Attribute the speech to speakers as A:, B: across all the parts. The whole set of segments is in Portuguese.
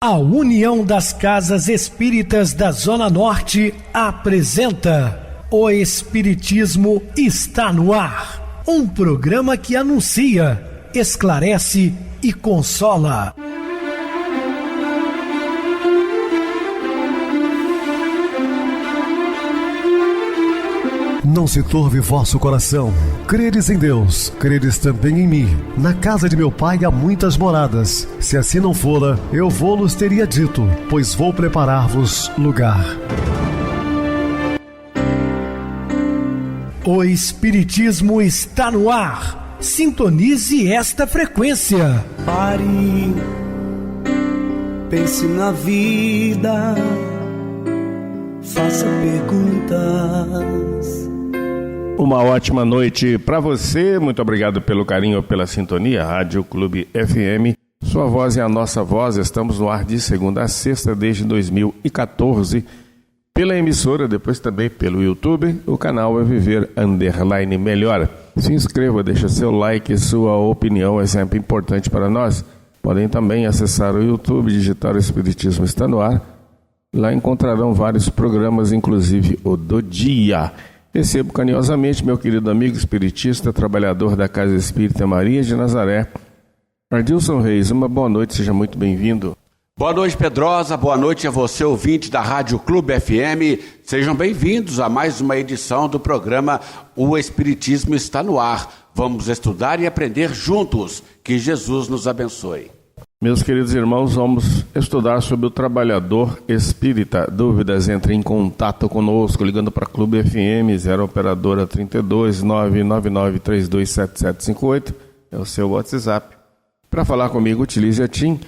A: A União das Casas Espíritas da Zona Norte apresenta O Espiritismo está no ar. Um programa que anuncia, esclarece e consola.
B: Não se turve vosso coração. Credes em Deus, credes também em mim. Na casa de meu pai há muitas moradas. Se assim não fora, eu vou-los teria dito, pois vou preparar-vos lugar.
A: O Espiritismo está no ar. Sintonize esta frequência.
C: Pare, pense na vida, faça perguntas.
D: Uma ótima noite para você, muito obrigado pelo carinho, pela sintonia, Rádio Clube FM, sua voz é a nossa voz, estamos no ar de segunda a sexta desde 2014, pela emissora, depois também pelo YouTube, o canal é Viver _ Melhor. Se inscreva, deixa seu like, sua opinião é sempre importante para nós. Podem também acessar o YouTube, digitar o Espiritismo está no ar, lá encontrarão vários programas, inclusive o do dia. Recebo carinhosamente meu querido amigo espiritista, trabalhador da Casa Espírita Maria de Nazaré, Ardilson Reis. Uma boa noite, seja muito bem-vindo.
E: Boa noite, Pedrosa, boa noite a você, ouvinte da Rádio Clube FM. Sejam bem-vindos a mais uma edição do programa O Espiritismo está no ar. Vamos estudar e aprender juntos. Que Jesus nos abençoe.
D: Meus queridos irmãos, vamos estudar sobre o trabalhador espírita. Dúvidas, entre em contato conosco, ligando para Clube FM, 0 operadora 32 999 327758, é o seu WhatsApp. Para falar comigo, utilize a TIM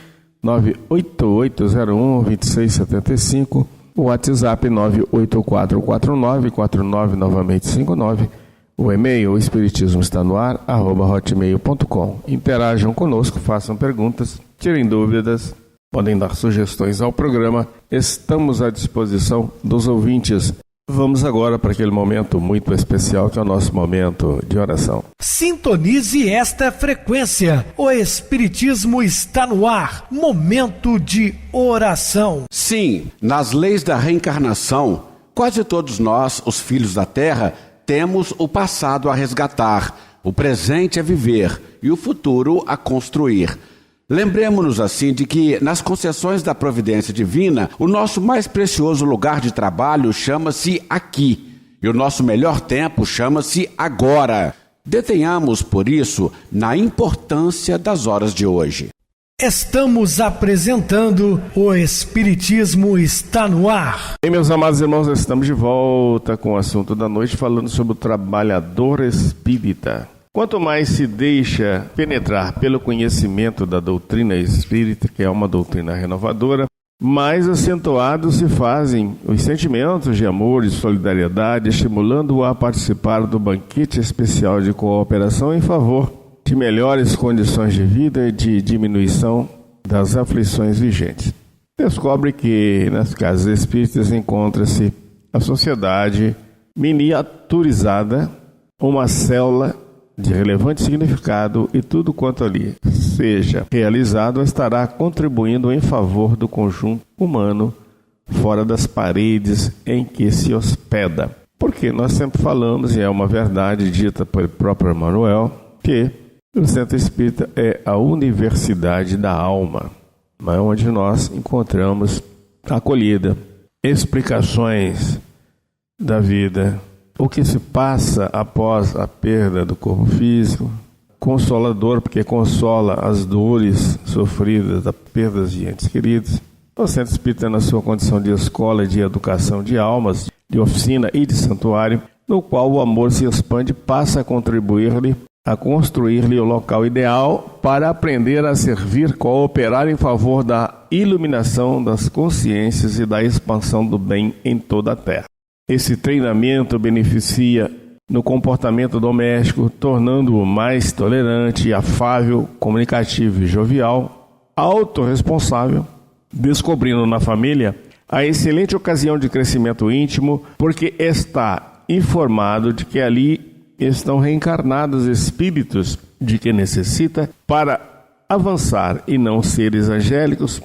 D: 988012675, o WhatsApp 9844949 novamente 59, o e-mail espiritismoestanoar@hotmail.com. Interajam conosco, façam perguntas, tirem dúvidas, podem dar sugestões ao programa. Estamos à disposição dos ouvintes. Vamos agora para aquele momento muito especial que é o nosso momento de oração.
A: Sintonize esta frequência. O Espiritismo está no ar. Momento de oração.
E: Sim, nas leis da reencarnação, quase todos nós, os filhos da Terra, temos o passado a resgatar, o presente a viver e o futuro a construir. Lembremos-nos assim de que nas concessões da providência divina, o nosso mais precioso lugar de trabalho chama-se aqui e o nosso melhor tempo chama-se agora. Detenhamos, por isso, na importância das horas de hoje.
A: Estamos apresentando O Espiritismo está no ar.
D: Bem, meus amados irmãos, estamos de volta com o assunto da noite, falando sobre o trabalhador espírita. Quanto mais se deixa penetrar pelo conhecimento da doutrina espírita, que é uma doutrina renovadora, mais acentuados se fazem os sentimentos de amor e solidariedade, estimulando-o a participar do banquete especial de cooperação em favor de melhores condições de vida e de diminuição das aflições vigentes. Descobre que nas casas espíritas encontra-se a sociedade miniaturizada, uma célula de relevante significado, e tudo quanto ali seja realizado estará contribuindo em favor do conjunto humano fora das paredes em que se hospeda. Porque nós sempre falamos, e é uma verdade dita pelo próprio Emmanuel, que o Centro Espírita é a universidade da alma, onde nós encontramos acolhida, explicações da vida, o que se passa após a perda do corpo físico, consolador, porque consola as dores sofridas, das perdas de entes queridos. O Centro Espírita, na sua condição de escola de educação de almas, de oficina e de santuário, no qual o amor se expande e passa a contribuir-lhe, a construir-lhe o local ideal para aprender a servir, cooperar em favor da iluminação das consciências e da expansão do bem em toda a terra. Esse treinamento beneficia no comportamento doméstico, tornando-o mais tolerante, afável, comunicativo e jovial, autorresponsável, descobrindo na família a excelente ocasião de crescimento íntimo, porque está informado de que ali estão reencarnados espíritos de que necessita para avançar, e não seres angélicos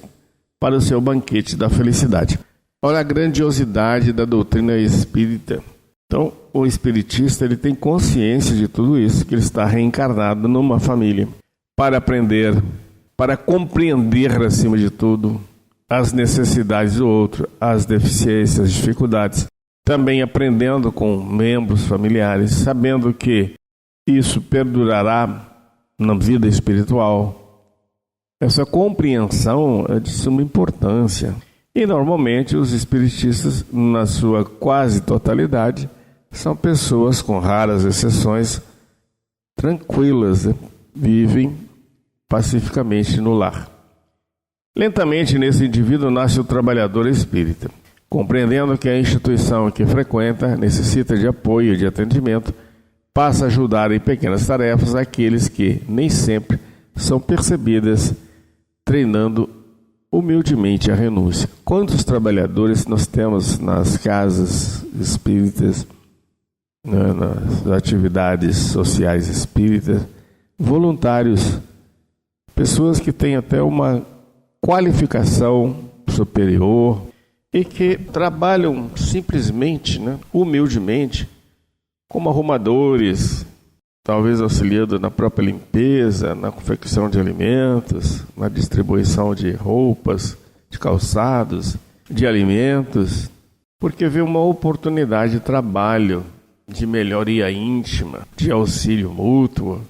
D: para o seu banquete da felicidade. Olha a grandiosidade da doutrina espírita. Então, o espiritista ele tem consciência de tudo isso, que ele está reencarnado numa família para aprender, para compreender, acima de tudo, as necessidades do outro, as deficiências, as dificuldades. Também aprendendo com membros familiares, sabendo que isso perdurará na vida espiritual. Essa compreensão é de suma importância. E normalmente os espiritistas, na sua quase totalidade, são pessoas, com raras exceções, tranquilas, vivem pacificamente no lar. Lentamente, nesse indivíduo nasce o trabalhador espírita, compreendendo que a instituição que frequenta necessita de apoio e de atendimento, passa a ajudar em pequenas tarefas aqueles que nem sempre são percebidas, treinando humildemente a renúncia. Quantos trabalhadores nós temos nas casas espíritas, nas atividades sociais espíritas, voluntários, pessoas que têm até uma qualificação superior e que trabalham simplesmente, humildemente, como arrumadores, talvez auxiliando na própria limpeza, na confecção de alimentos, na distribuição de roupas, de calçados, de alimentos, porque vê uma oportunidade de trabalho, de melhoria íntima, de auxílio mútuo.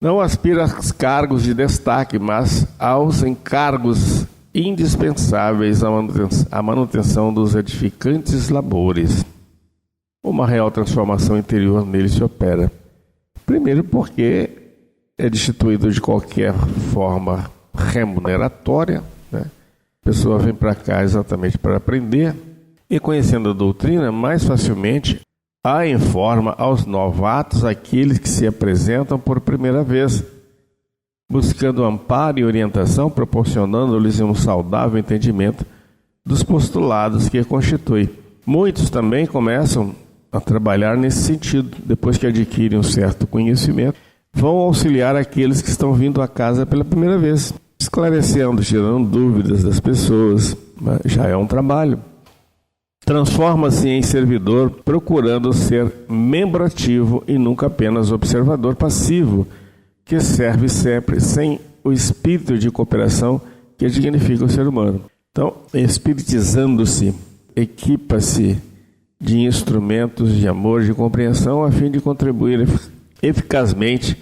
D: Não aspira a cargos de destaque, mas aos encargos indispensáveis à manutenção dos edificantes labores. Uma real transformação interior nele se opera. Primeiro porque é destituído de qualquer forma remuneratória, A pessoa vem para cá exatamente para aprender e, conhecendo a doutrina, mais facilmente a informa aos novatos, aqueles que se apresentam por primeira vez, buscando amparo e orientação, proporcionando-lhes um saudável entendimento dos postulados que constituem. Muitos também começam a trabalhar nesse sentido, depois que adquirem um certo conhecimento, vão auxiliar aqueles que estão vindo à casa pela primeira vez, esclarecendo, tirando dúvidas das pessoas. Mas já é um trabalho. Transforma-se em servidor, procurando ser membro ativo e nunca apenas observador passivo, que serve sempre sem o espírito de cooperação que dignifica o ser humano. Então, espiritizando-se, equipa-se de instrumentos de amor, de compreensão, a fim de contribuir eficazmente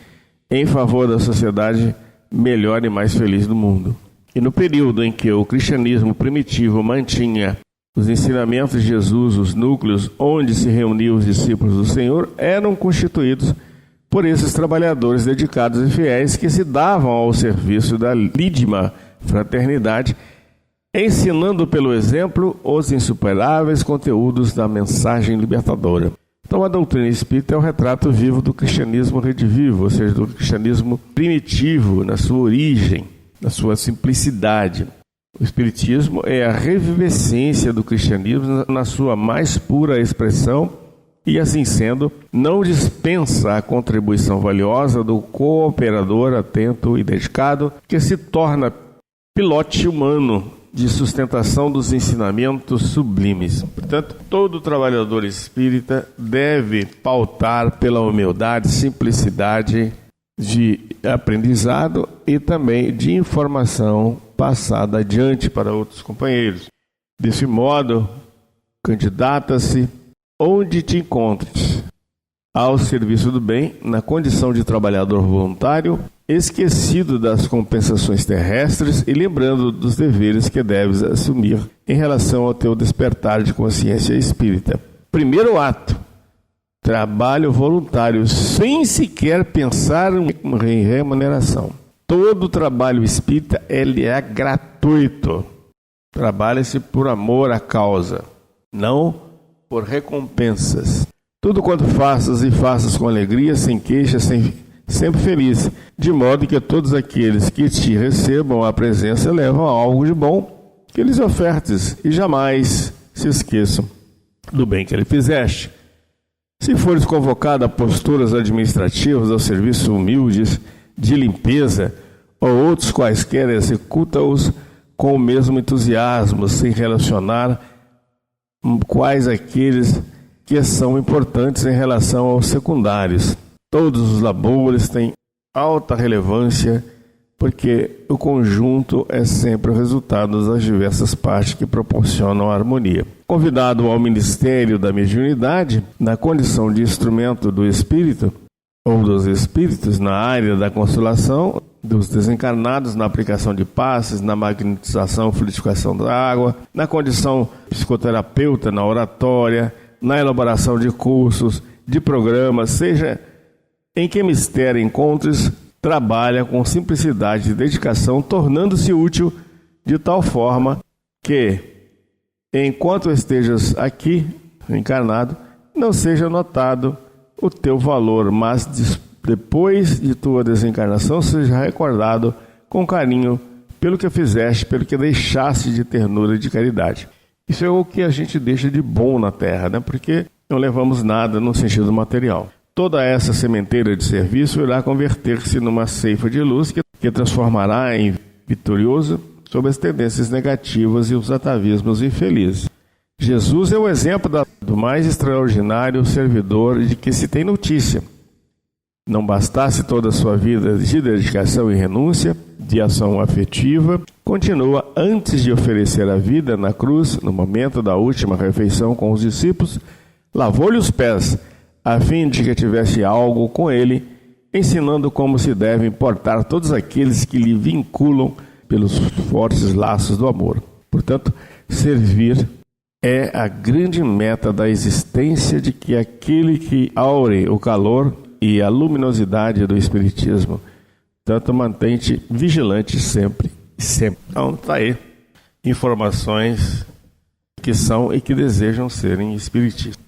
D: em favor da sociedade melhor e mais feliz do mundo. E no período em que o cristianismo primitivo mantinha os ensinamentos de Jesus, os núcleos onde se reuniam os discípulos do Senhor, eram constituídos por esses trabalhadores dedicados e fiéis que se davam ao serviço da lídima fraternidade, ensinando pelo exemplo os insuperáveis conteúdos da mensagem libertadora. Então a doutrina espírita é o retrato vivo do cristianismo redivivo, ou seja, do cristianismo primitivo, na sua origem, na sua simplicidade. O espiritismo é a revivescência do cristianismo na sua mais pura expressão e, assim sendo, não dispensa a contribuição valiosa do cooperador atento e dedicado, que se torna pilote humano de sustentação dos ensinamentos sublimes. Portanto, todo trabalhador espírita deve pautar pela humildade, simplicidade de aprendizado e também de informação passada adiante para outros companheiros. Desse modo, candidata-se onde te encontres, ao serviço do bem, na condição de trabalhador voluntário, esquecido das compensações terrestres e lembrando dos deveres que deves assumir em relação ao teu despertar de consciência espírita. Primeiro ato, trabalho voluntário, sem sequer pensar em remuneração. Todo trabalho espírita ele é gratuito. Trabalha-se por amor à causa, não por recompensas. Tudo quanto faças e faças com alegria, sem queixa, sempre feliz, de modo que todos aqueles que te recebam a presença levam algo de bom que lhes ofertes e jamais se esqueçam do bem que lhe fizeste. Se fores convocado a posturas administrativas, ao serviço humildes de limpeza ou outros quaisquer, executa-os com o mesmo entusiasmo, sem relacionar quais aqueles que são importantes em relação aos secundários. Todos os labores têm alta relevância, porque o conjunto é sempre o resultado das diversas partes que proporcionam a harmonia. Convidado ao ministério da mediunidade, na condição de instrumento do espírito, ou dos espíritos, na área da consolação dos desencarnados, na aplicação de passes, na magnetização e fluidificação da água, na condição psicoterapeuta, na oratória, na elaboração de cursos, de programas, seja em que mistério encontres, trabalha com simplicidade e dedicação, tornando-se útil de tal forma que, enquanto estejas aqui, encarnado, não seja notado o teu valor, mas depois de tua desencarnação seja recordado com carinho pelo que fizeste, pelo que deixaste de ternura e de caridade. Isso é o que a gente deixa de bom na Terra, né? Porque não levamos nada no sentido material. Toda essa sementeira de serviço irá converter-se numa ceifa de luz que transformará em vitorioso sobre as tendências negativas e os atavismos infelizes. Jesus é o exemplo do mais extraordinário servidor de que se tem notícia. Não bastasse toda a sua vida de dedicação e renúncia, de ação afetiva, continua antes de oferecer a vida na cruz, no momento da última refeição com os discípulos, lavou-lhe os pés, a fim de que tivesse algo com ele, ensinando como se devem portar todos aqueles que lhe vinculam pelos fortes laços do amor. Portanto, servir é a grande meta da existência de que aquele que aure o calor e a luminosidade do Espiritismo, tanto mantém-te vigilante sempre e sempre. Então, está aí informações que são e que desejam serem espiritistas.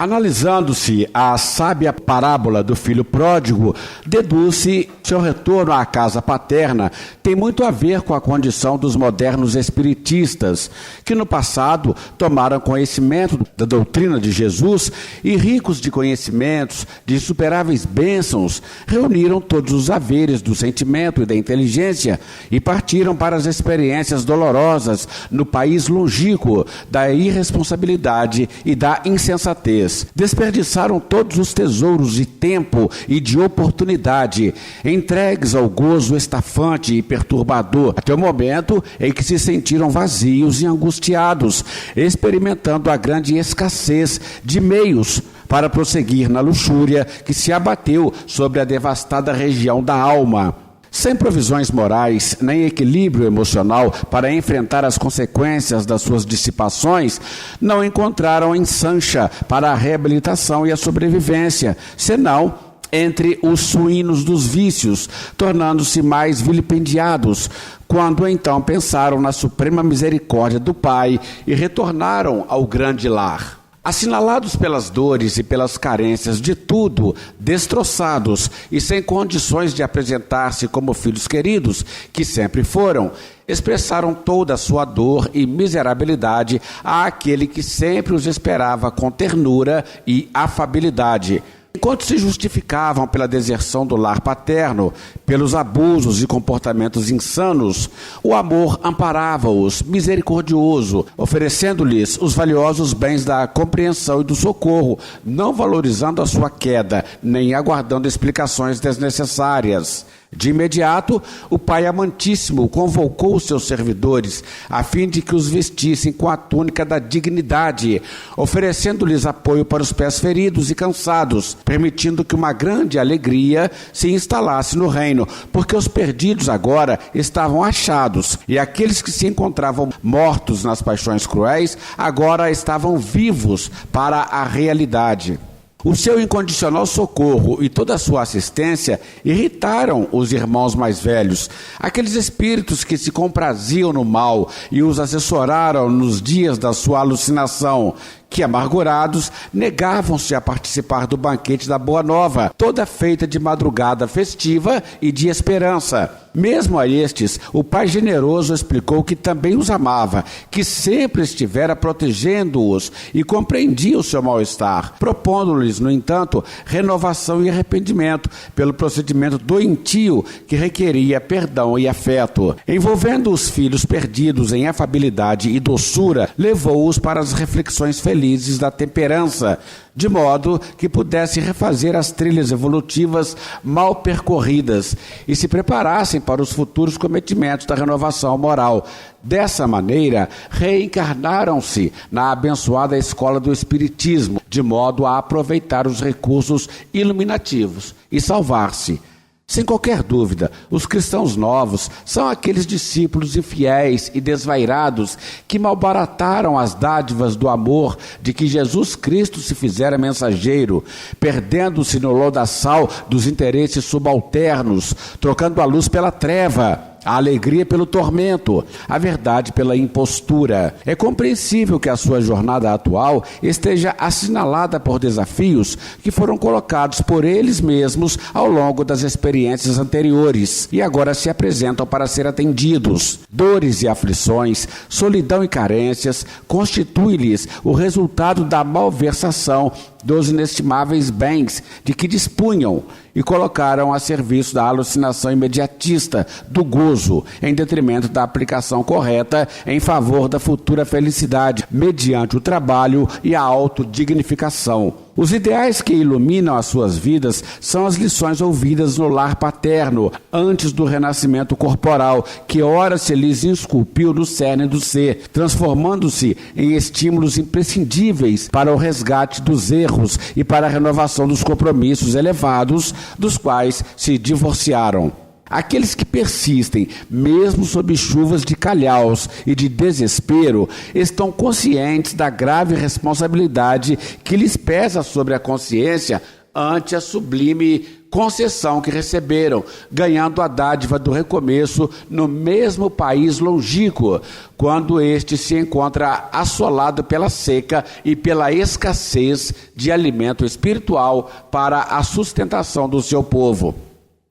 E: Analisando-se a sábia parábola do filho pródigo, deduz-se que seu retorno à casa paterna tem muito a ver com a condição dos modernos espiritistas, que no passado tomaram conhecimento da doutrina de Jesus e, ricos de conhecimentos, de insuperáveis bênçãos, reuniram todos os haveres do sentimento e da inteligência e partiram para as experiências dolorosas no país longínquo da irresponsabilidade e da insensatez. Desperdiçaram todos os tesouros de tempo e de oportunidade, entregues ao gozo estafante e perturbador, até o momento em que se sentiram vazios e angustiados, experimentando a grande escassez de meios para prosseguir na luxúria que se abateu sobre a devastada região da alma. Sem provisões morais, nem equilíbrio emocional para enfrentar as consequências das suas dissipações, não encontraram ensancha para a reabilitação e a sobrevivência, senão entre os suínos dos vícios, tornando-se mais vilipendiados, quando então pensaram na suprema misericórdia do Pai e retornaram ao grande lar. Assinalados pelas dores e pelas carências de tudo, destroçados e sem condições de apresentar-se como filhos queridos, que sempre foram, expressaram toda a sua dor e miserabilidade àquele que sempre os esperava com ternura e afabilidade. Enquanto se justificavam pela deserção do lar paterno, pelos abusos e comportamentos insanos, o amor amparava-os, misericordioso, oferecendo-lhes os valiosos bens da compreensão e do socorro, não valorizando a sua queda, nem aguardando explicações desnecessárias. De imediato, o Pai Amantíssimo convocou os seus servidores, a fim de que os vestissem com a túnica da dignidade, oferecendo-lhes apoio para os pés feridos e cansados, permitindo que uma grande alegria se instalasse no reino, porque os perdidos agora estavam achados, e aqueles que se encontravam mortos nas paixões cruéis, agora estavam vivos para a realidade. O seu incondicional socorro e toda a sua assistência irritaram os irmãos mais velhos, aqueles espíritos que se compraziam no mal e os assessoraram nos dias da sua alucinação, que, amargurados, negavam-se a participar do banquete da Boa Nova, toda feita de madrugada festiva e de esperança. Mesmo a estes, o Pai generoso explicou que também os amava, que sempre estivera protegendo-os e compreendia o seu mal-estar, propondo-lhes, no entanto, renovação e arrependimento pelo procedimento doentio que requeria perdão e afeto. Envolvendo os filhos perdidos em afabilidade e doçura, levou-os para as reflexões felizes da temperança, de modo que pudessem refazer as trilhas evolutivas mal percorridas e se preparassem para os futuros cometimentos da renovação moral. Dessa maneira, reencarnaram-se na abençoada escola do Espiritismo, de modo a aproveitar os recursos iluminativos e salvar-se. Sem qualquer dúvida, os cristãos novos são aqueles discípulos infiéis e desvairados que malbarataram as dádivas do amor de que Jesus Cristo se fizera mensageiro, perdendo-se no lodaçal dos interesses subalternos, trocando a luz pela treva, a alegria pelo tormento, a verdade pela impostura. É compreensível que a sua jornada atual esteja assinalada por desafios que foram colocados por eles mesmos ao longo das experiências anteriores e agora se apresentam para ser atendidos. Dores e aflições, solidão e carências constituem-lhes o resultado da malversação dos inestimáveis bens de que dispunham e colocaram a serviço da alucinação imediatista, do gozo, em detrimento da aplicação correta em favor da futura felicidade, mediante o trabalho e a autodignificação. Os ideais que iluminam as suas vidas são as lições ouvidas no lar paterno, antes do renascimento corporal, que ora se lhes esculpiu no cerne do ser, transformando-se em estímulos imprescindíveis para o resgate dos erros e para a renovação dos compromissos elevados dos quais se divorciaram. Aqueles que persistem, mesmo sob chuvas de calhaus e de desespero, estão conscientes da grave responsabilidade que lhes pesa sobre a consciência ante a sublime concessão que receberam, ganhando a dádiva do recomeço no mesmo país longínquo, quando este se encontra assolado pela seca e pela escassez de alimento espiritual para a sustentação do seu povo.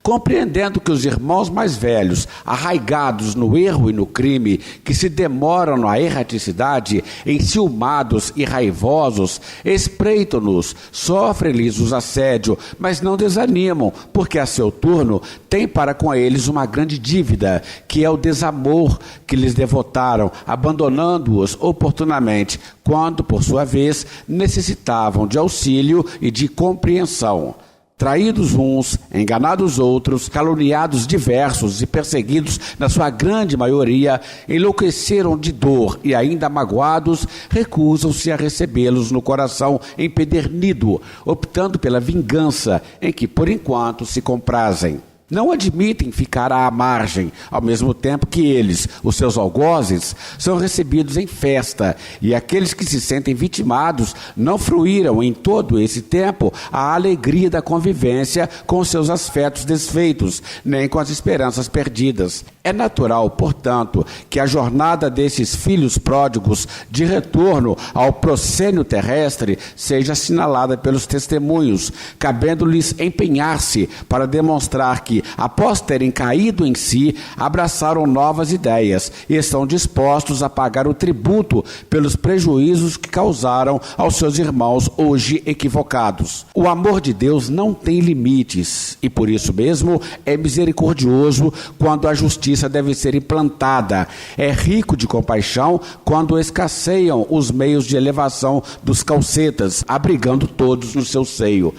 E: Compreendendo que os irmãos mais velhos, arraigados no erro e no crime, que se demoram na erraticidade, enciumados e raivosos, espreitam-nos, sofrem-lhes os assédios, mas não desanimam, porque a seu turno têm para com eles uma grande dívida, que é o desamor que lhes devotaram, abandonando-os oportunamente, quando, por sua vez, necessitavam de auxílio e de compreensão. Traídos uns, enganados outros, caluniados diversos e perseguidos na sua grande maioria, enlouqueceram de dor e ainda magoados, recusam-se a recebê-los no coração empedernido, optando pela vingança, em que por enquanto se comprazem. Não admitem ficar à margem, ao mesmo tempo que eles, os seus algozes, são recebidos em festa, e aqueles que se sentem vitimados não fruíram em todo esse tempo a alegria da convivência com seus afetos desfeitos, nem com as esperanças perdidas. É natural, portanto, que a jornada desses filhos pródigos de retorno ao proscênio terrestre seja assinalada pelos testemunhos, cabendo-lhes empenhar-se para demonstrar que, após terem caído em si, abraçaram novas ideias e estão dispostos a pagar o tributo pelos prejuízos que causaram aos seus irmãos hoje equivocados. O amor de Deus não tem limites e, por isso mesmo, é misericordioso quando a justiça deve ser implantada. É rico de compaixão quando escasseiam os meios de elevação dos caucetas, abrigando todos no seu seio.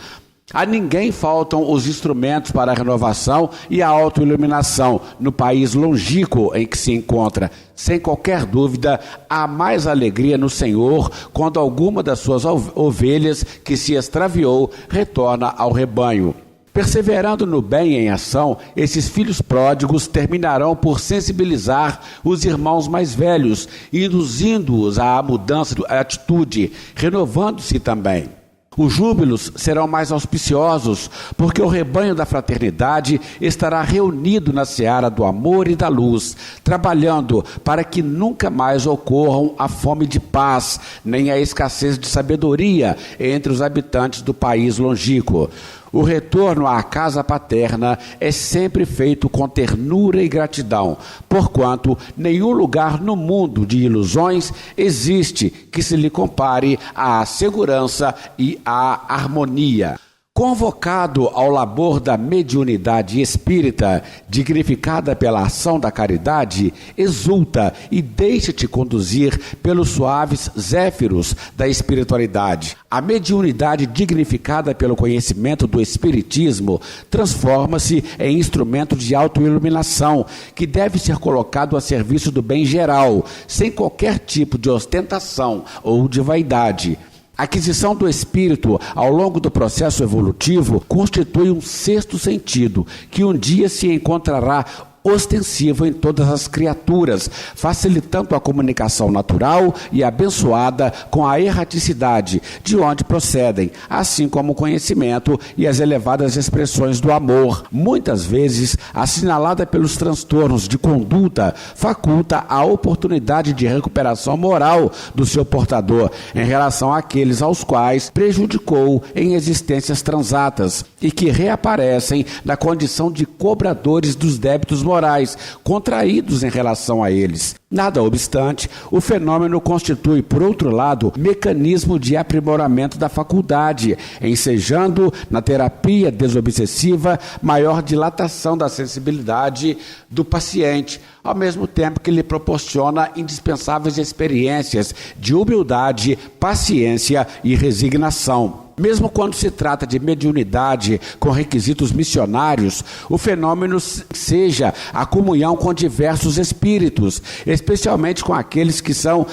E: A ninguém faltam os instrumentos para a renovação e a autoiluminação no país longínquo em que se encontra. Sem qualquer dúvida, há mais alegria no Senhor quando alguma das suas ovelhas que se extraviou retorna ao rebanho. Perseverando no bem em ação, esses filhos pródigos terminarão por sensibilizar os irmãos mais velhos, induzindo-os à mudança de atitude, renovando-se também. Os júbilos serão mais auspiciosos, porque o rebanho da fraternidade estará reunido na seara do amor e da luz, trabalhando para que nunca mais ocorram a fome de paz, nem a escassez de sabedoria entre os habitantes do país longínquo. O retorno à casa paterna é sempre feito com ternura e gratidão, porquanto nenhum lugar no mundo de ilusões existe que se lhe compare à segurança e à harmonia. Convocado ao labor da mediunidade espírita, dignificada pela ação da caridade, exulta e deixa-te conduzir pelos suaves zéfiros da espiritualidade. A mediunidade dignificada pelo conhecimento do espiritismo transforma-se em instrumento de autoiluminação, que deve ser colocado a serviço do bem geral, sem qualquer tipo de ostentação ou de vaidade. A aquisição do espírito ao longo do processo evolutivo constitui um sexto sentido, que um dia se encontrará ostensivo em todas as criaturas, facilitando a comunicação natural e abençoada com a erraticidade de onde procedem, assim como o conhecimento e as elevadas expressões do amor, muitas vezes assinalada pelos transtornos de conduta, faculta a oportunidade de recuperação moral do seu portador em relação àqueles aos quais prejudicou em existências transatas e que reaparecem na condição de cobradores dos débitos morais contraídos em relação a eles. Nada obstante, o fenômeno constitui, por outro lado, mecanismo de aprimoramento da faculdade, ensejando, na terapia desobsessiva, maior dilatação da sensibilidade do paciente, ao mesmo tempo que lhe proporciona indispensáveis experiências de humildade, paciência e resignação. Mesmo quando se trata de mediunidade com requisitos missionários, o fenômeno seja a comunhão com diversos espíritos, especialmente com aqueles que são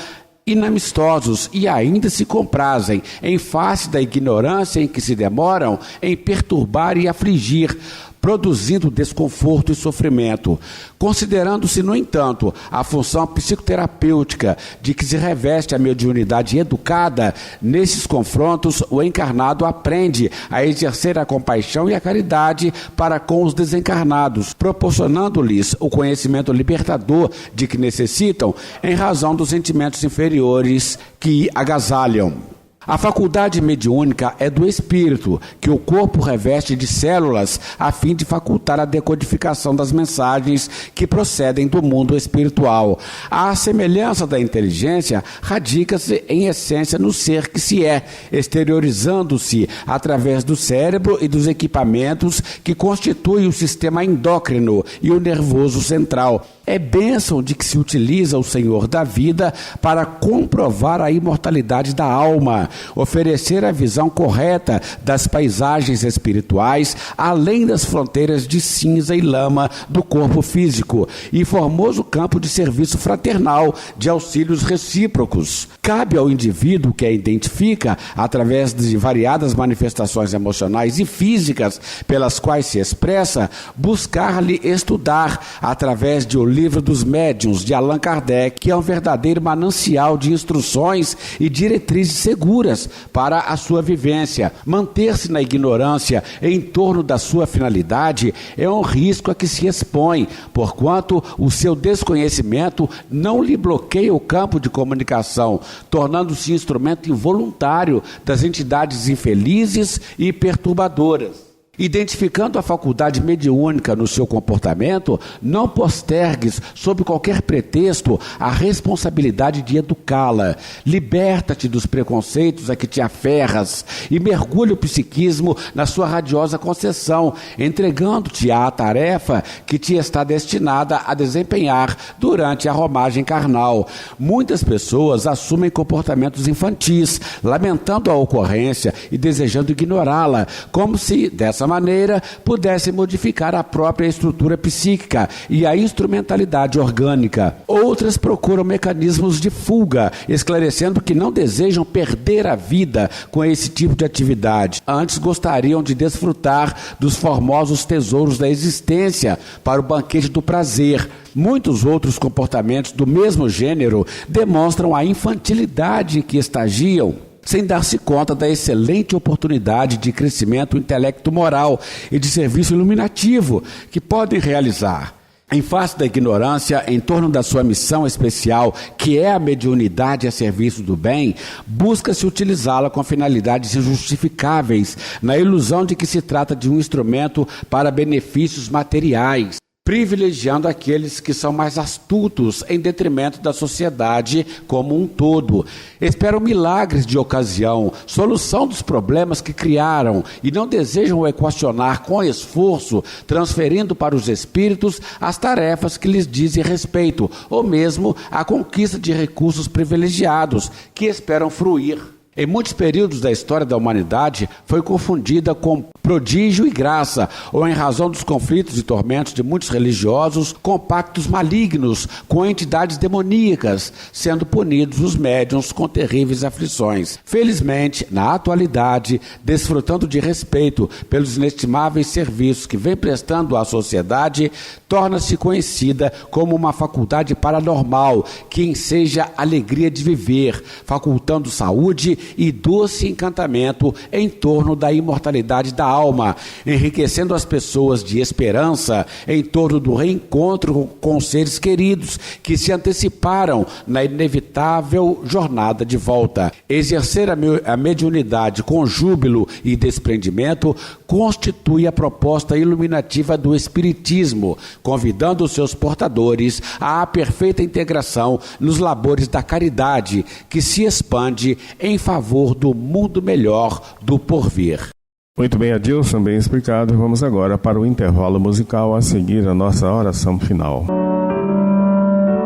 E: inamistosos e ainda se comprazem em face da ignorância em que se demoram em perturbar e afligir, produzindo desconforto e sofrimento. Considerando-se, no entanto, a função psicoterapêutica de que se reveste a mediunidade educada, nesses confrontos o encarnado aprende a exercer a compaixão e a caridade para com os desencarnados, proporcionando-lhes o conhecimento libertador de que necessitam em razão dos sentimentos inferiores que agasalham. A faculdade mediúnica é do espírito, que o corpo reveste de células a fim de facultar a decodificação das mensagens que procedem do mundo espiritual. A semelhança da inteligência radica-se em essência no ser que se é, exteriorizando-se através do cérebro e dos equipamentos que constituem o sistema endócrino e o nervoso central. É bênção de que se utiliza o Senhor da vida para comprovar a imortalidade da alma, oferecer a visão correta das paisagens espirituais, além das fronteiras de cinza e lama do corpo físico, e formoso campo de serviço fraternal de auxílios recíprocos. Cabe ao indivíduo que a identifica, através de variadas manifestações emocionais e físicas pelas quais se expressa, buscar-lhe estudar, através de O Livro dos Médiuns, de Allan Kardec, que é um verdadeiro manancial de instruções e diretrizes seguras para a sua vivência. Manter-se na ignorância em torno da sua finalidade é um risco a que se expõe, porquanto o seu desconhecimento não lhe bloqueia o campo de comunicação, tornando-se instrumento involuntário das entidades infelizes e perturbadoras. Identificando a faculdade mediúnica no seu comportamento, não postergues, sob qualquer pretexto, a responsabilidade de educá-la. Liberta-te dos preconceitos a que te aferras e mergulha o psiquismo na sua radiosa concessão, entregando-te à tarefa que te está destinada a desempenhar durante a romagem carnal. Muitas pessoas assumem comportamentos infantis, lamentando a ocorrência e desejando ignorá-la, como se, dessa maneira, pudesse modificar a própria estrutura psíquica e a instrumentalidade orgânica. Outras procuram mecanismos de fuga, esclarecendo que não desejam perder a vida com esse tipo de atividade. Antes gostariam de desfrutar dos formosos tesouros da existência para o banquete do prazer. Muitos outros comportamentos do mesmo gênero demonstram a infantilidade em que estagiam. sem dar-se conta da excelente oportunidade de crescimento intelecto-moral e de serviço iluminativo que podem realizar. Em face da ignorância em torno da sua missão especial, que é a mediunidade a serviço do bem, busca-se utilizá-la com finalidades injustificáveis, na ilusão de que se trata de um instrumento para benefícios materiais, privilegiando aqueles que são mais astutos em detrimento da sociedade como um todo. Esperam milagres de ocasião, solução dos problemas que criaram e não desejam equacionar com esforço, transferindo para os espíritos as tarefas que lhes dizem respeito, ou mesmo a conquista de recursos privilegiados que esperam fruir. Em muitos períodos da história da humanidade, foi confundida com prodígio e graça, ou em razão dos conflitos e tormentos de muitos religiosos, com pactos malignos, com entidades demoníacas, sendo punidos os médiuns com terríveis aflições. Felizmente, na atualidade, desfrutando de respeito pelos inestimáveis serviços que vem prestando à sociedade, torna-se conhecida como uma faculdade paranormal, que enseja alegria de viver, facultando saúde e doce encantamento em torno da imortalidade da alma, enriquecendo as pessoas de esperança em torno do reencontro com seres queridos que se anteciparam na inevitável jornada de volta. Exercer a mediunidade com júbilo e desprendimento constitui a proposta iluminativa do Espiritismo, convidando os seus portadores à perfeita integração nos labores da caridade, que se expande em favor do mundo melhor do porvir.
D: Muito bem, Adilson, bem explicado. Vamos agora para o intervalo musical, a seguir a nossa oração final.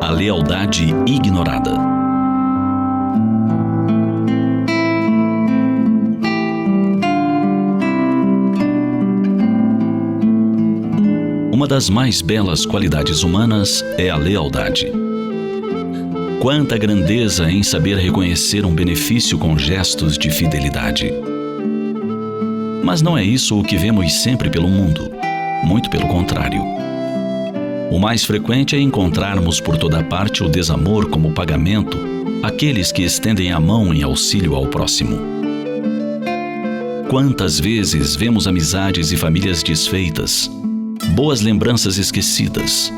F: A lealdade ignorada. Uma das mais belas qualidades humanas é a lealdade. Quanta grandeza em saber reconhecer um benefício com gestos de fidelidade. Mas não é isso o que vemos sempre pelo mundo, muito pelo contrário. O mais frequente é encontrarmos por toda parte o desamor como pagamento àqueles que estendem a mão em auxílio ao próximo. Quantas vezes vemos amizades e famílias desfeitas, boas lembranças esquecidas,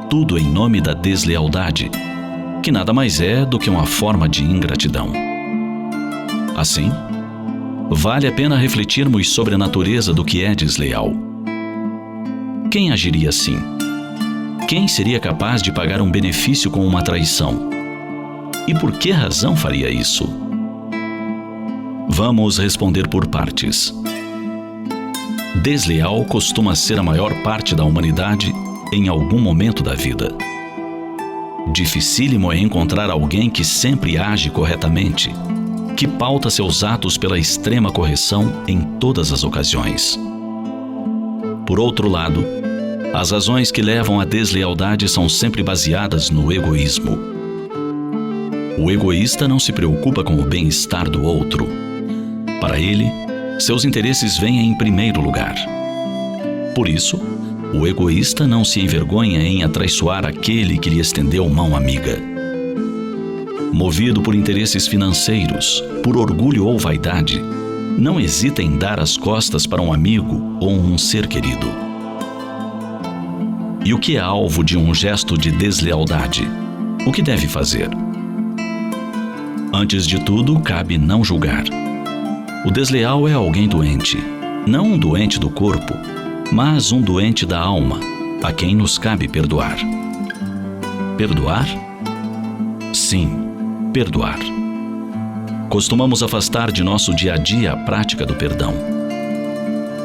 F: tudo em nome da deslealdade, que nada mais é do que uma forma de ingratidão. Assim, vale a pena refletirmos sobre a natureza do que é desleal. Quem agiria assim? Quem seria capaz de pagar um benefício com uma traição? E por que razão faria isso? Vamos responder por partes. Desleal costuma ser a maior parte da humanidade em algum momento da vida. Dificílimo é encontrar alguém que sempre age corretamente, que pauta seus atos pela extrema correção em todas as ocasiões. Por outro lado, as razões que levam à deslealdade são sempre baseadas no egoísmo. O egoísta não se preocupa com o bem-estar do outro. Para ele, seus interesses vêm em primeiro lugar. Por isso, o egoísta não se envergonha em atraiçoar aquele que lhe estendeu mão amiga. Movido por interesses financeiros, por orgulho ou vaidade, não hesita em dar as costas para um amigo ou um ser querido. E o que é alvo de um gesto de deslealdade? O que deve fazer? Antes de tudo, cabe não julgar. O desleal é alguém doente, não um doente do corpo, mas um doente da alma, a quem nos cabe perdoar. Perdoar? Sim, perdoar. Costumamos afastar de nosso dia a dia a prática do perdão.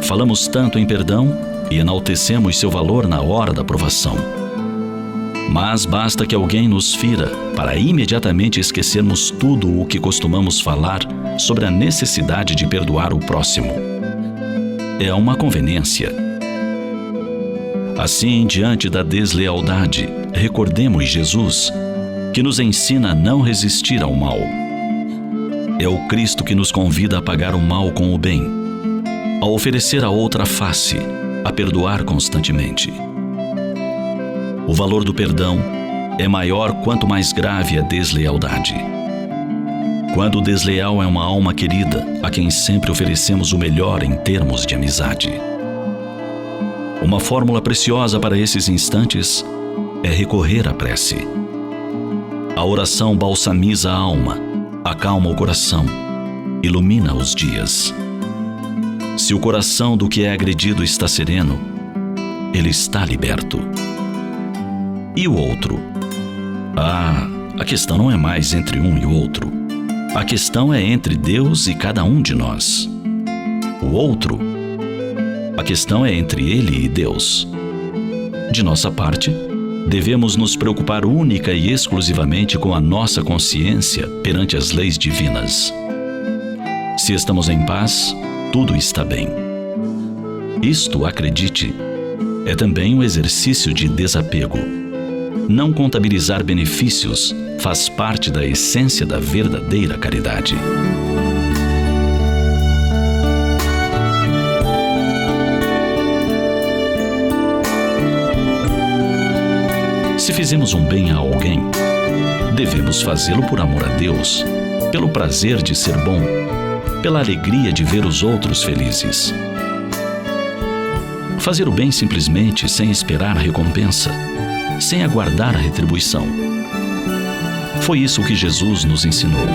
F: Falamos tanto em perdão e enaltecemos seu valor na hora da provação. Mas basta que alguém nos fira para imediatamente esquecermos tudo o que costumamos falar sobre a necessidade de perdoar o próximo. É uma conveniência. Assim, diante da deslealdade, recordemos Jesus, que nos ensina a não resistir ao mal. É o Cristo que nos convida a pagar o mal com o bem, a oferecer a outra face, a perdoar constantemente. O valor do perdão é maior quanto mais grave a deslealdade. Quando o desleal é uma alma querida, a quem sempre oferecemos o melhor em termos de amizade. Uma fórmula preciosa para esses instantes é recorrer à prece. A oração balsamiza a alma, acalma o coração, ilumina os dias. Se o coração do que é agredido está sereno, ele está liberto. E o outro? A questão não é mais entre um e o outro. A questão é entre Deus e cada um de nós. O outro? A questão é entre ele e Deus. De nossa parte, devemos nos preocupar única e exclusivamente com a nossa consciência perante as leis divinas. Se estamos em paz, tudo está bem. Isto, acredite, é também um exercício de desapego. Não contabilizar benefícios faz parte da essência da verdadeira caridade. Se fizemos um bem a alguém, devemos fazê-lo por amor a Deus, pelo prazer de ser bom, pela alegria de ver os outros felizes. Fazer o bem simplesmente sem esperar a recompensa, sem aguardar a retribuição. Foi isso que Jesus nos ensinou.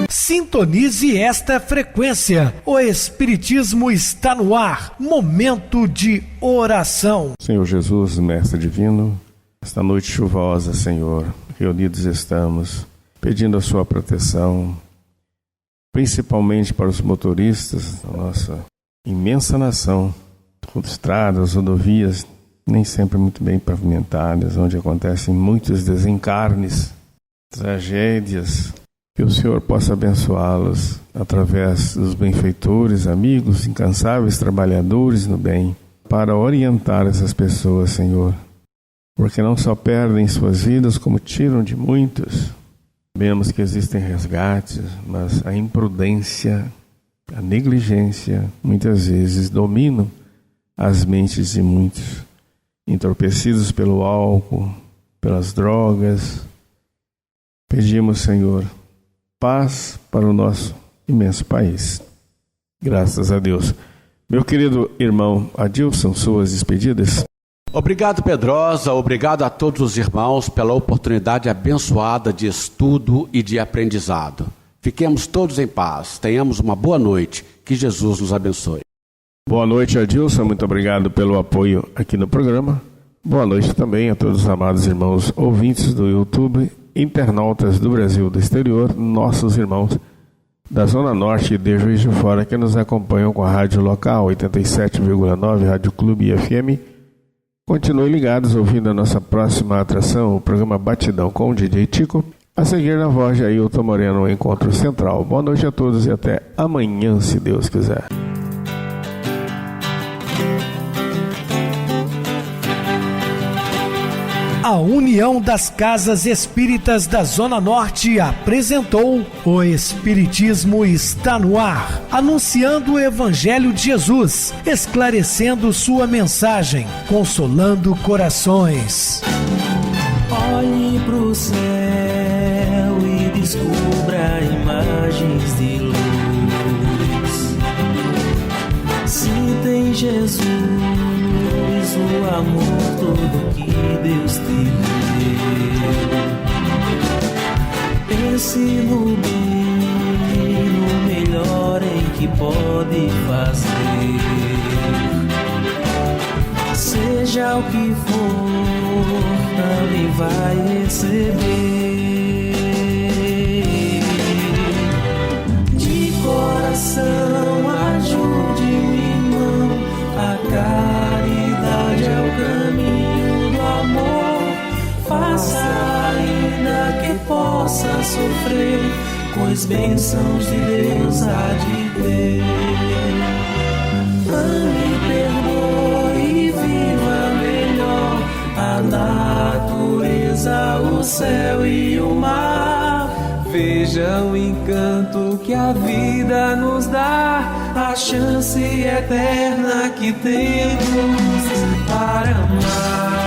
A: Sintonize esta frequência. O Espiritismo está no ar. Momento de oração.
D: Senhor Jesus, Mestre Divino, esta noite chuvosa, Senhor, reunidos estamos, pedindo a sua proteção, principalmente para os motoristas da nossa imensa nação, estradas, rodovias, nem sempre muito bem pavimentadas, onde acontecem muitos desencarnes, tragédias. Que o Senhor possa abençoá-los através dos benfeitores, amigos, incansáveis trabalhadores no bem, para orientar essas pessoas, Senhor. Porque não só perdem suas vidas, como tiram de muitos. Sabemos que existem resgates, mas a imprudência, a negligência, muitas vezes dominam as mentes de muitos, entorpecidos pelo álcool, pelas drogas. Pedimos, Senhor, paz para o nosso imenso país. Graças a Deus. Meu querido irmão Adilson, suas despedidas.
E: Obrigado, Pedrosa. Obrigado a todos os irmãos pela oportunidade abençoada de estudo e de aprendizado. Fiquemos todos em paz. Tenhamos uma boa noite. Que Jesus nos abençoe.
D: Boa noite, Adilson. Muito obrigado pelo apoio aqui no programa. Boa noite também a todos os amados irmãos ouvintes do YouTube, internautas do Brasil e do exterior, nossos irmãos da Zona Norte e de Juiz de Fora que nos acompanham com a rádio local 87,9 Rádio Clube FM. Continuem ligados ouvindo a nossa próxima atração, o programa Batidão com o DJ Tico. A seguir na voz de Ailton Moreno, o Encontro Central. Boa noite a todos e até amanhã, se Deus quiser.
A: A União das Casas Espíritas da Zona Norte apresentou O Espiritismo está no ar, anunciando o Evangelho de Jesus, esclarecendo sua mensagem, consolando corações.
C: Olhe pro céu e descubra imagens de luz. Se tem Jesus, o amor todo que Deus te deu. Pense no bem, no melhor em que pode fazer. Seja o que for, também vai receber. De coração, ajude-me, irmão, a caridade é o caminho do amor. Faça ainda que possa sofrer, pois bênçãos de Deus há de ter. Ame, perdoe e viva melhor a natureza, o céu e o mar. Veja o encanto que a vida nos dá, a chance eterna que temos para amar.